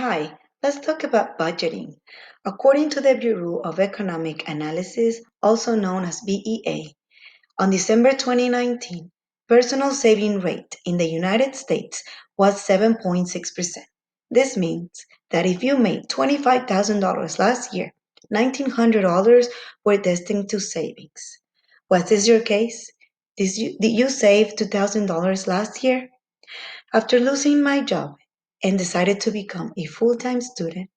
Hi, let's talk about budgeting. According to the Bureau of Economic Analysis, also known as BEA, on December 2019, personal saving rate in the United States was 7.6%. This means that if you made $25,000 last year, $1,900 were destined to savings. Was this your case? Did you save $2,000 last year? After losing my job and decided to become a full-time student,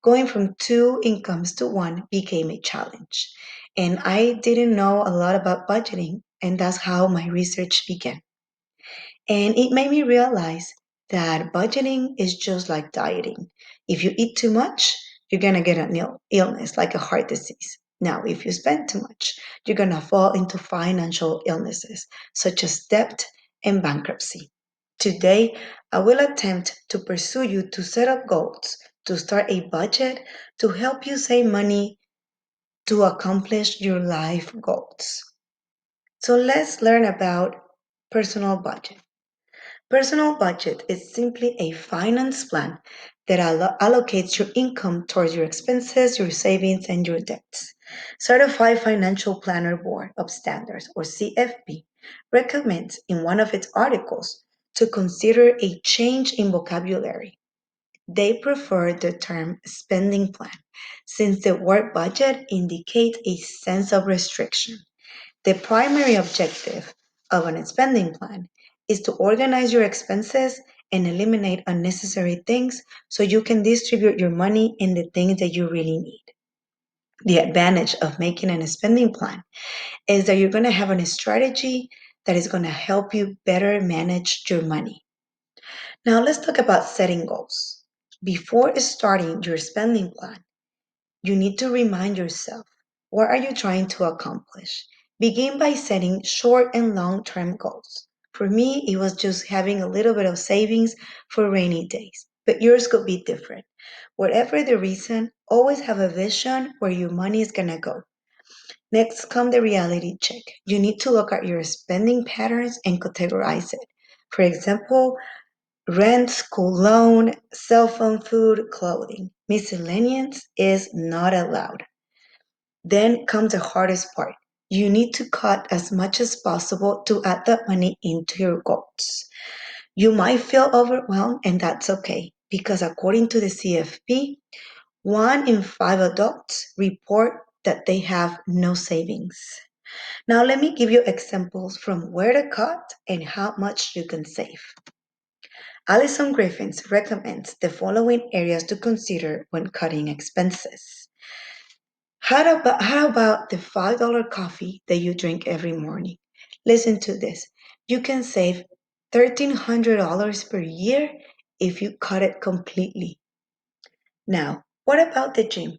going from two incomes to one became a challenge. And I didn't know a lot about budgeting, and that's how my research began. And it made me realize that budgeting is just like dieting. If you eat too much, you're going to get an illness like a heart disease. Now, if you spend too much, you're going to fall into financial illnesses such as debt and bankruptcy. Today, I will attempt to pursue you to set up goals, to start a budget, to help you save money to accomplish your life goals. So let's learn about personal budget. Personal budget is simply a finance plan that allocates your income towards your expenses, your savings, and your debts. Certified Financial Planner Board of Standards, or CFP, recommends in one of its articles to consider a change in vocabulary. They prefer the term spending plan since the word budget indicates a sense of restriction. The primary objective of an spending plan is to organize your expenses and eliminate unnecessary things so you can distribute your money in the things that you really need. The advantage of making a spending plan is that you're going to have a strategy that is going to help you better manage your money. Now, let's talk about setting goals. Before starting your spending plan, you need to remind yourself, what are you trying to accomplish? Begin by setting short and long term goals. For me, it was just having a little bit of savings for rainy days, but yours could be different. Whatever the reason, always have a vision where your money is going to go. Next come the reality check. You need to look at your spending patterns and categorize it. For example, rent, school loan, cell phone, food, clothing. Miscellaneous is not allowed. Then comes the hardest part. You need to cut as much as possible to add that money into your goals. You might feel overwhelmed, and that's okay because according to the CFP, 1 in 5 adults report that they have no savings. Now, let me give you examples from where to cut and how much you can save. Alison Griffiths recommends the following areas to consider when cutting expenses. How about the $5 coffee that you drink every morning? Listen to this. You can save $1,300 per year if you cut it completely. Now, what about the gym?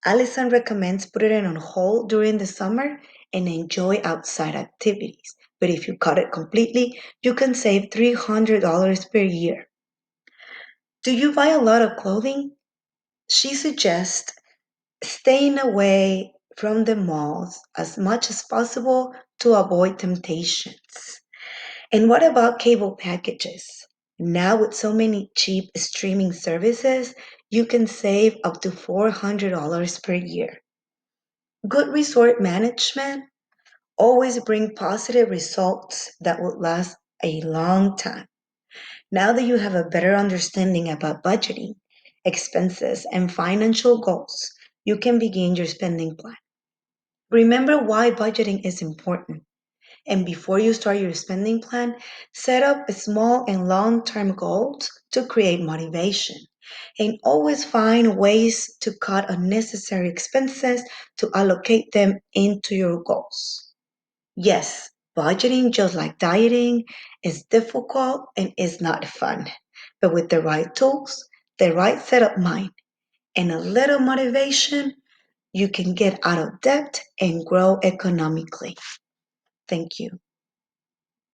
Allison recommends putting it on hold during the summer and enjoy outside activities. But if you cut it completely, you can save $300 per year. Do you buy a lot of clothing? She suggests staying away from the malls as much as possible to avoid temptations. And what about cable packages? Now, with so many cheap streaming services, you can save up to $400 per year. Good resort management always bring positive results that will last a long time. Now that you have a better understanding about budgeting, expenses, and financial goals, you can begin your spending plan. Remember why budgeting is important. And before you start your spending plan, set up small and long term goals to create motivation. And always find ways to cut unnecessary expenses to allocate them into your goals. Yes, budgeting, just like dieting, is difficult and is not fun. But with the right tools, the right set of mind, and a little motivation, you can get out of debt and grow economically. Thank you.